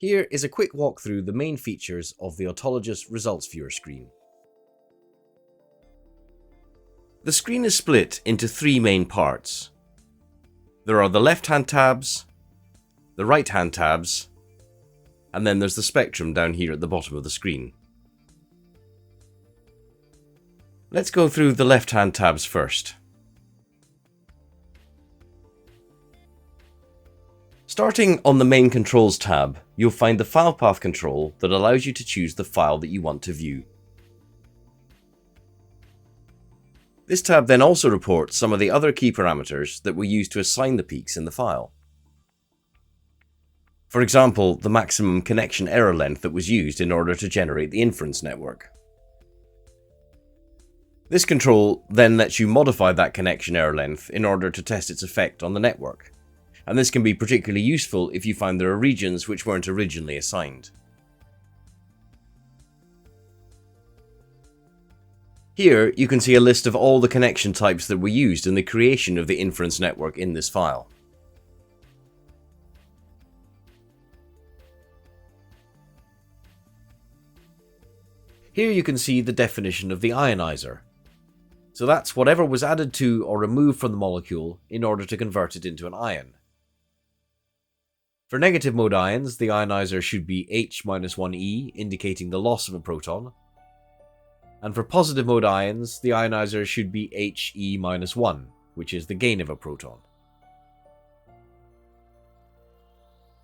Here is a quick walk through the main features of the AutoLogis Results Viewer screen. The screen is split into three main parts. There are the left-hand tabs, the right-hand tabs, and then there's the spectrum down here at the bottom of the screen. Let's go through the left-hand tabs first. Starting on the main controls tab, you'll find the file path control that allows you to choose the file that you want to view. This tab then also reports some of the other key parameters that were used to assign the peaks in the file. For example, the maximum connection error length that was used in order to generate the inference network. This control then lets you modify that connection error length in order to test its effect on the network. And this can be particularly useful if you find there are regions which weren't originally assigned. Here you can see a list of all the connection types that were used in the creation of the inference network in this file. Here you can see the definition of the ionizer. So that's whatever was added to or removed from the molecule in order to convert it into an ion. For negative mode ions, the ionizer should be H-1e, indicating the loss of a proton. And for positive mode ions, the ionizer should be He-1, which is the gain of a proton.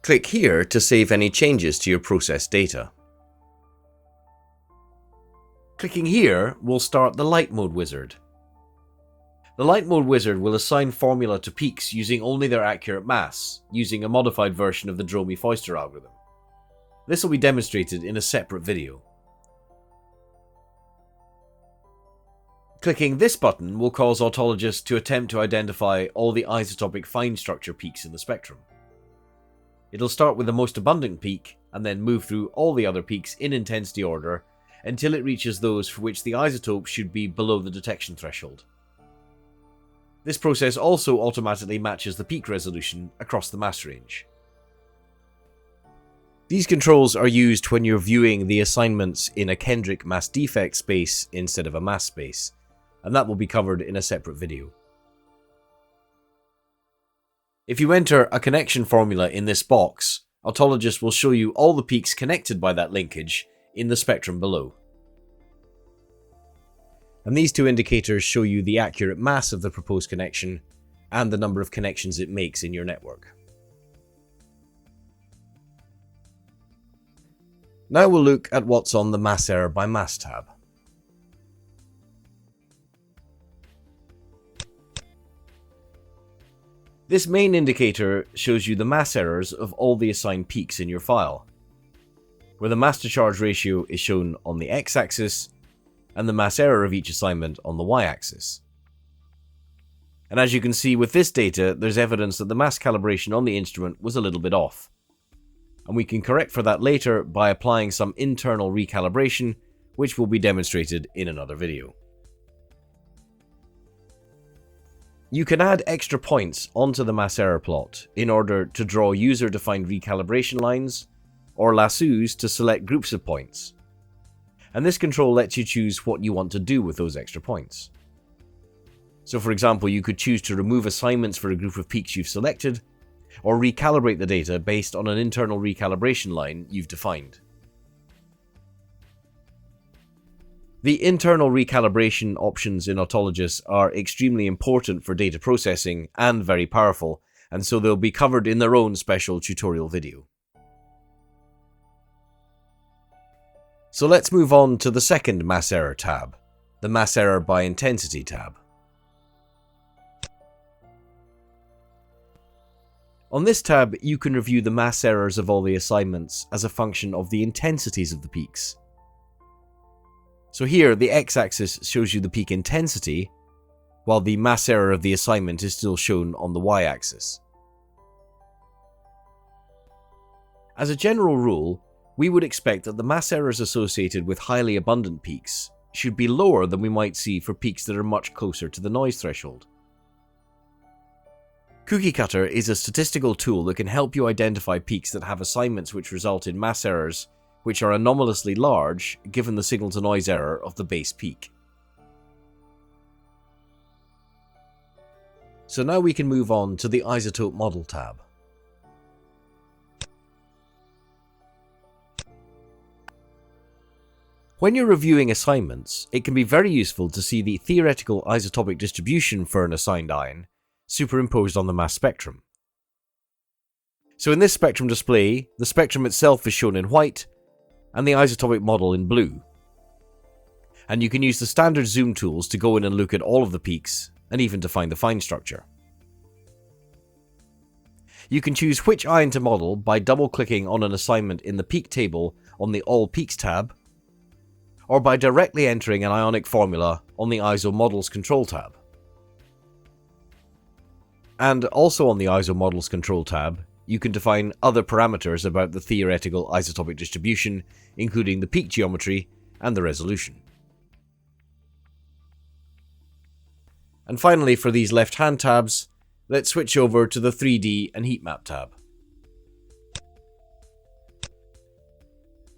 Click here to save any changes to your process data. Clicking here will start the light mode wizard. The light mode wizard will assign formula to peaks using only their accurate mass, using a modified version of the Dromey-Foister algorithm. This will be demonstrated in a separate video. Clicking this button will cause AutoLogis to attempt to identify all the isotopic fine structure peaks in the spectrum. It'll start with the most abundant peak, and then move through all the other peaks in intensity order, until it reaches those for which the isotope should be below the detection threshold. This process also automatically matches the peak resolution across the mass range. These controls are used when you're viewing the assignments in a Kendrick mass defect space instead of a mass space, and that will be covered in a separate video. If you enter a connection formula in this box, AutoLogis will show you all the peaks connected by that linkage in the spectrum below. And these two indicators show you the accurate mass of the proposed connection and the number of connections it makes in your network. Now we'll look at what's on the Mass Error by Mass tab. This main indicator shows you the mass errors of all the assigned peaks in your file, where the mass to charge ratio is shown on the x-axis and the mass error of each assignment on the y-axis. And as you can see with this data, there's evidence that the mass calibration on the instrument was a little bit off. And we can correct for that later by applying some internal recalibration, which will be demonstrated in another video. You can add extra points onto the mass error plot in order to draw user-defined recalibration lines, or lassos to select groups of points. And this control lets you choose what you want to do with those extra points. So for example, you could choose to remove assignments for a group of peaks you've selected, or recalibrate the data based on an internal recalibration line you've defined. The internal recalibration options in AutoLogis are extremely important for data processing and very powerful, and so they'll be covered in their own special tutorial video. So let's move on to the second Mass Error tab, the Mass Error by Intensity tab. On this tab, you can review the mass errors of all the assignments as a function of the intensities of the peaks. So here, the x-axis shows you the peak intensity, while the mass error of the assignment is still shown on the y-axis. As a general rule, we would expect that the mass errors associated with highly abundant peaks should be lower than we might see for peaks that are much closer to the noise threshold. Cookie Cutter is a statistical tool that can help you identify peaks that have assignments which result in mass errors which are anomalously large given the signal-to-noise error of the base peak. So now we can move on to the Isotope Model tab. When you're reviewing assignments, it can be very useful to see the theoretical isotopic distribution for an assigned ion superimposed on the mass spectrum. So in this spectrum display, the spectrum itself is shown in white and the isotopic model in blue. And you can use the standard zoom tools to go in and look at all of the peaks and even to find the fine structure. You can choose which ion to model by double-clicking on an assignment in the peak table on the All Peaks tab, or by directly entering an ionic formula on the ISO Models Control tab. And also on the ISO Models Control tab, you can define other parameters about the theoretical isotopic distribution, including the peak geometry and the resolution. And finally, for these left-hand tabs, let's switch over to the 3D and heat map tab.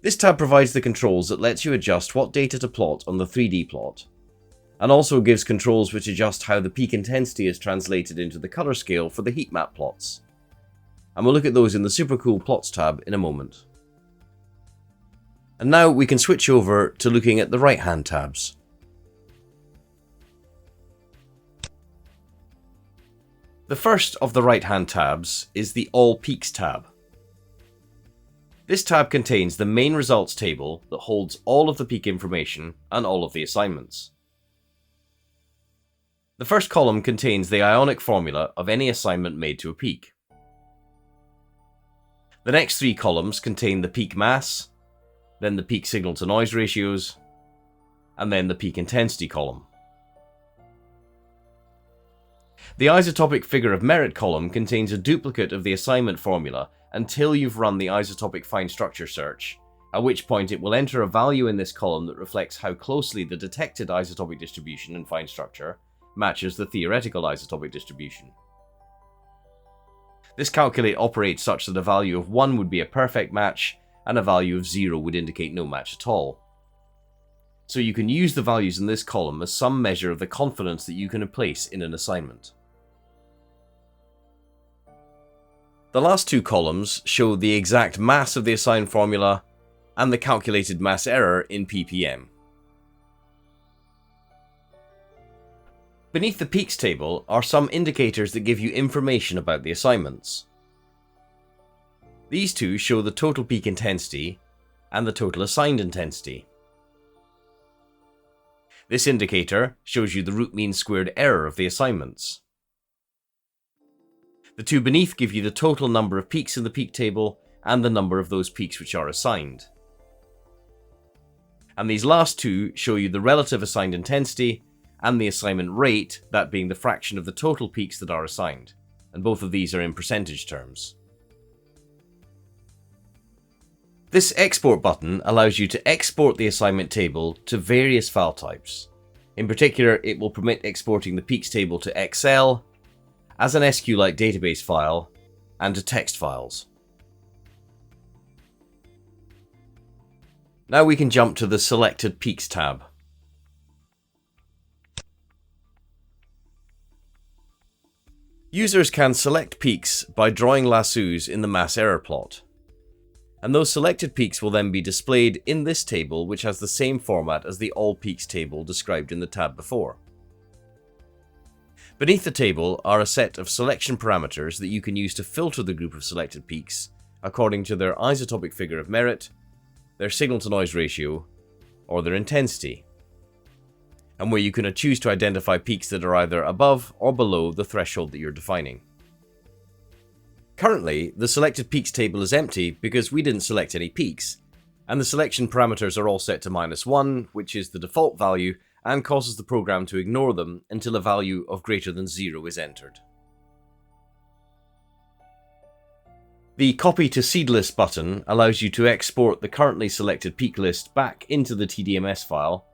This tab provides the controls that lets you adjust what data to plot on the 3D plot, and also gives controls which adjust how the peak intensity is translated into the color scale for the heat map plots. And we'll look at those in the Super Cool Plots tab in a moment. And now we can switch over to looking at the right-hand tabs. The first of the right-hand tabs is the All Peaks tab. This tab contains the main results table that holds all of the peak information and all of the assignments. The first column contains the ionic formula of any assignment made to a peak. The next three columns contain the peak mass, then the peak signal-to-noise ratios, and then the peak intensity column. The isotopic figure of merit column contains a duplicate of the assignment formula until you've run the isotopic fine structure search, at which point it will enter a value in this column that reflects how closely the detected isotopic distribution in fine structure matches the theoretical isotopic distribution. This calculate operates such that a value of 1 would be a perfect match and a value of 0 would indicate no match at all. So you can use the values in this column as some measure of the confidence that you can place in an assignment. The last two columns show the exact mass of the assigned formula and the calculated mass error in ppm. Beneath the peaks table are some indicators that give you information about the assignments. These two show the total peak intensity and the total assigned intensity. This indicator shows you the root mean squared error of the assignments. The two beneath give you the total number of peaks in the peak table and the number of those peaks which are assigned. And these last two show you the relative assigned intensity and the assignment rate, that being the fraction of the total peaks that are assigned, and both of these are in percentage terms. This export button allows you to export the assignment table to various file types. In particular, it will permit exporting the peaks table to Excel, as an SQLite database file, and to text files. Now we can jump to the Selected Peaks tab. Users can select peaks by drawing lassos in the mass error plot. And those selected peaks will then be displayed in this table, which has the same format as the All Peaks table described in the tab before. Beneath the table are a set of selection parameters that you can use to filter the group of selected peaks according to their isotopic figure of merit, their signal-to-noise ratio, or their intensity, and where you can choose to identify peaks that are either above or below the threshold that you're defining. Currently, the selected peaks table is empty because we didn't select any peaks, and the selection parameters are all set to -1, which is the default value, and causes the program to ignore them until a value of greater than 0 is entered. The Copy to Seed List button allows you to export the currently selected peak list back into the TDMS file,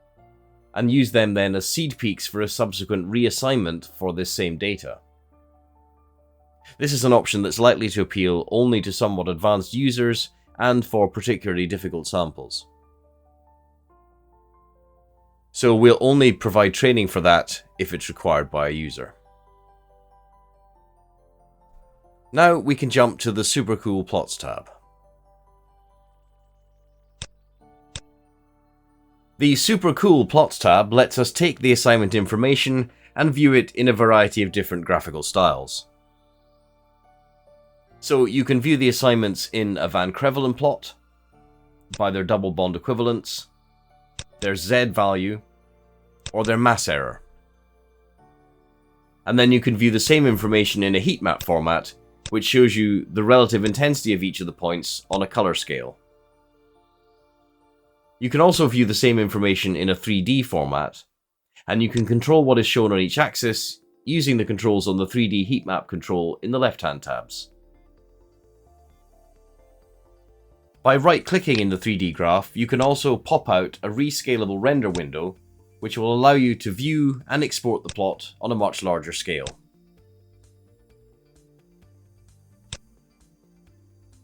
and use them then as seed peaks for a subsequent reassignment for this same data. This is an option that's likely to appeal only to somewhat advanced users and for particularly difficult samples. So we'll only provide training for that if it's required by a user. Now we can jump to the Super Cool Plots tab. The Super Cool Plots tab lets us take the assignment information and view it in a variety of different graphical styles. So you can view the assignments in a Van Crevelen plot, by their double bond equivalence, their Z value, or their mass error. And then you can view the same information in a heat map format, which shows you the relative intensity of each of the points on a color scale. You can also view the same information in a 3D format, and you can control what is shown on each axis using the controls on the 3D heat map control in the left-hand tabs. By right-clicking in the 3D graph, you can also pop out a rescalable render window, which will allow you to view and export the plot on a much larger scale.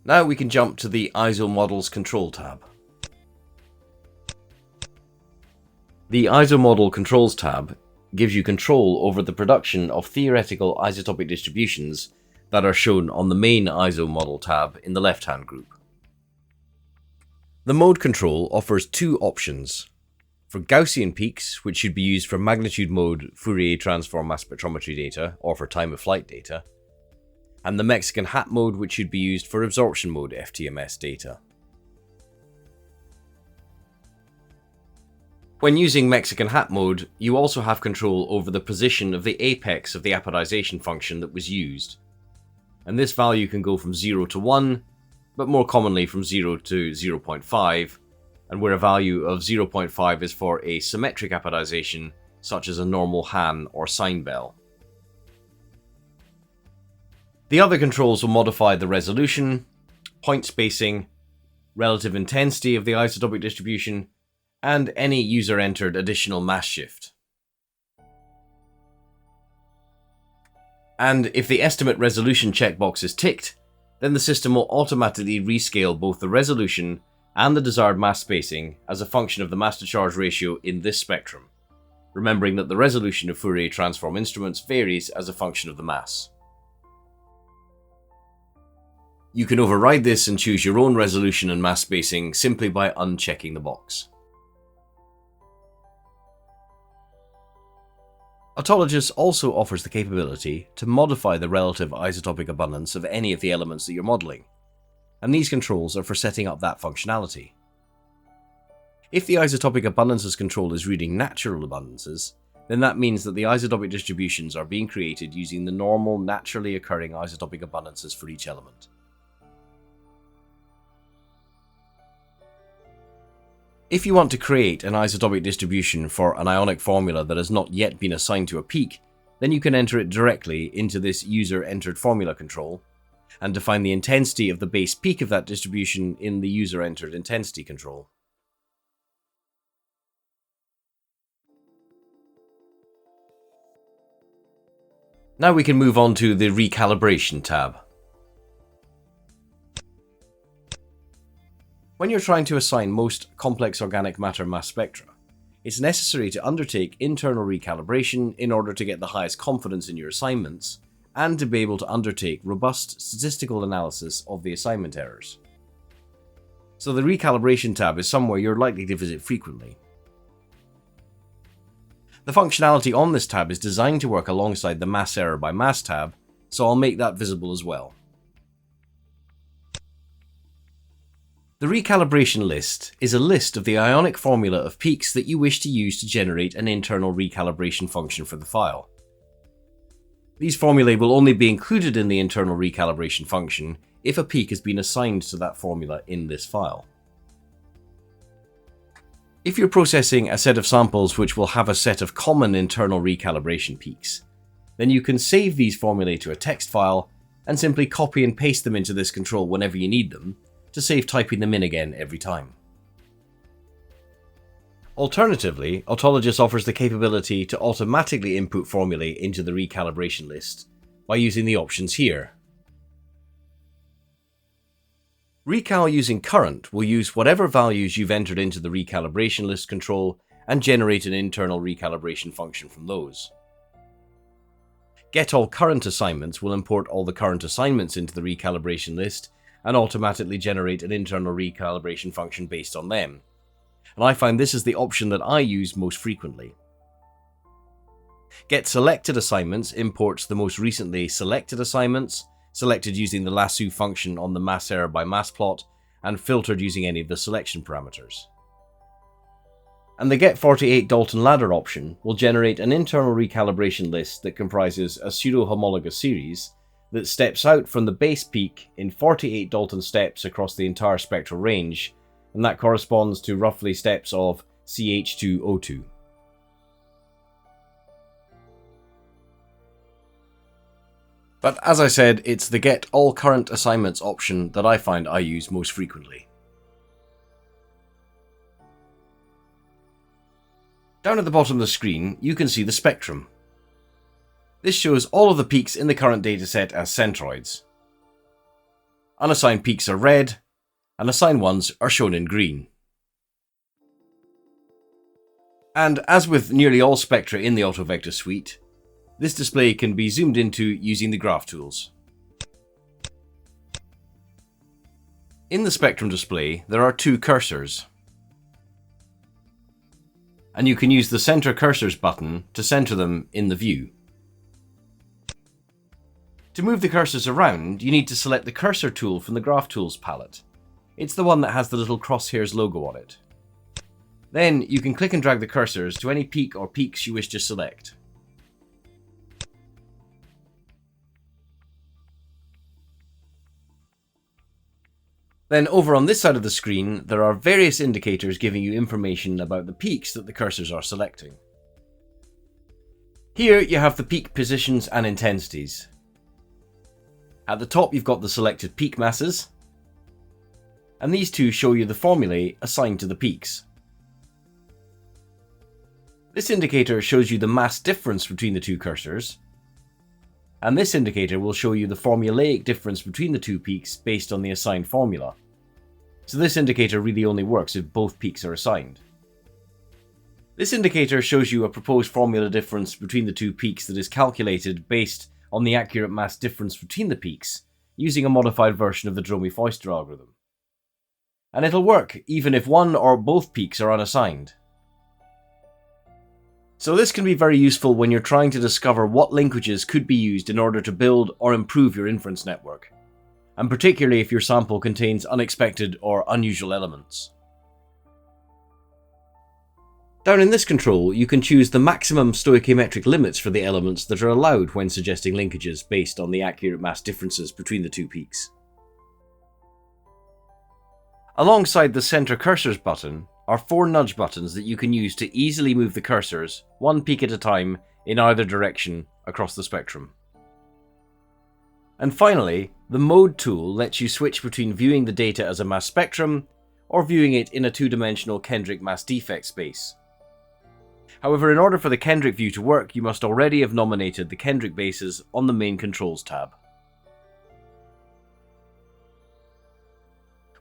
Now we can jump to the ISO Models Control tab. The ISO Model Controls tab gives you control over the production of theoretical isotopic distributions that are shown on the main ISO Model tab in the left-hand group. The mode control offers two options. For Gaussian peaks, which should be used for magnitude mode Fourier transform mass spectrometry data or for time of flight data, and the Mexican hat mode, which should be used for absorption mode FTMS data. When using Mexican hat mode, you also have control over the position of the apex of the apodization function that was used, and this value can go from 0 to 1, but more commonly from 0 to 0.5, and where a value of 0.5 is for a symmetric apodization, such as a normal Han or sine bell. The other controls will modify the resolution, point spacing, relative intensity of the isotopic distribution, and any user-entered additional mass shift. And if the estimate resolution checkbox is ticked, then the system will automatically rescale both the resolution and the desired mass spacing as a function of the mass-to-charge ratio in this spectrum, remembering that the resolution of Fourier transform instruments varies as a function of the mass. You can override this and choose your own resolution and mass spacing simply by unchecking the box. AutoLogis also offers the capability to modify the relative isotopic abundance of any of the elements that you're modelling, and these controls are for setting up that functionality. If the isotopic abundances control is reading natural abundances, then that means that the isotopic distributions are being created using the normal, naturally occurring isotopic abundances for each element. If you want to create an isotopic distribution for an ionic formula that has not yet been assigned to a peak, then you can enter it directly into this user-entered formula control, and define the intensity of the base peak of that distribution in the user-entered intensity control. Now we can move on to the Recalibration tab. When you're trying to assign most complex organic matter mass spectra, it's necessary to undertake internal recalibration in order to get the highest confidence in your assignments, and to be able to undertake robust statistical analysis of the assignment errors. So the Recalibration tab is somewhere you're likely to visit frequently. The functionality on this tab is designed to work alongside the Mass Error by Mass tab, so I'll make that visible as well. The recalibration list is a list of the ionic formula of peaks that you wish to use to generate an internal recalibration function for the file. These formulae will only be included in the internal recalibration function if a peak has been assigned to that formula in this file. If you're processing a set of samples which will have a set of common internal recalibration peaks, then you can save these formulae to a text file and simply copy and paste them into this control whenever you need them, to save typing them in again every time. Alternatively, AutoLogis offers the capability to automatically input formulae into the recalibration list by using the options here. Recal using current will use whatever values you've entered into the recalibration list control and generate an internal recalibration function from those. Get all current assignments will import all the current assignments into the recalibration list and automatically generate an internal recalibration function based on them. And I find this is the option that I use most frequently. Get selected assignments imports the most recently selected assignments, selected using the lasso function on the mass error by mass plot, and filtered using any of the selection parameters. And the Get 48 Dalton ladder option will generate an internal recalibration list that comprises a pseudo-homologous series that steps out from the base peak in 48 Dalton steps across the entire spectral range, and that corresponds to roughly steps of CH2O2. But as I said, it's the Get All Current Assignments option that I find I use most frequently. Down at the bottom of the screen, you can see the spectrum. This shows all of the peaks in the current dataset as centroids. Unassigned peaks are red, and assigned ones are shown in green. And as with nearly all spectra in the AutoVectis suite, this display can be zoomed into using the graph tools. In the spectrum display, there are two cursors, and you can use the Center Cursors button to center them in the view. To move the cursors around, you need to select the Cursor tool from the Graph Tools palette. It's the one that has the little crosshairs logo on it. Then you can click and drag the cursors to any peak or peaks you wish to select. Then over on this side of the screen, there are various indicators giving you information about the peaks that the cursors are selecting. Here you have the peak positions and intensities. At the top you've got the selected peak masses, and these two show you the formulae assigned to the peaks. This indicator shows you the mass difference between the two cursors, and this indicator will show you the formulaic difference between the two peaks based on the assigned formula. So this indicator really only works if both peaks are assigned. This indicator shows you a proposed formula difference between the two peaks that is calculated based on the accurate mass difference between the peaks using a modified version of the Dromey-Foister algorithm. And it'll work even if one or both peaks are unassigned. So this can be very useful when you're trying to discover what linkages could be used in order to build or improve your inference network, and particularly if your sample contains unexpected or unusual elements. Down in this control, you can choose the maximum stoichiometric limits for the elements that are allowed when suggesting linkages based on the accurate mass differences between the two peaks. Alongside the Center Cursors button are 4 nudge buttons that you can use to easily move the cursors, one peak at a time, in either direction across the spectrum. And finally, the Mode tool lets you switch between viewing the data as a mass spectrum or viewing it in a 2-dimensional Kendrick mass defect space. However, in order for the Kendrick view to work, you must already have nominated the Kendrick bases on the main Controls tab.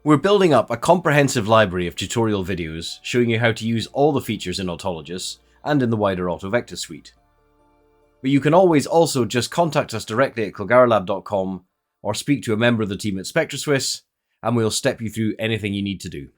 We're building up a comprehensive library of tutorial videos showing you how to use all the features in AutoLogis and in the wider AutoVectis suite. But you can always also just contact us directly at kilgarlab.com or speak to a member of the team at SpectraSwiss, and we'll step you through anything you need to do.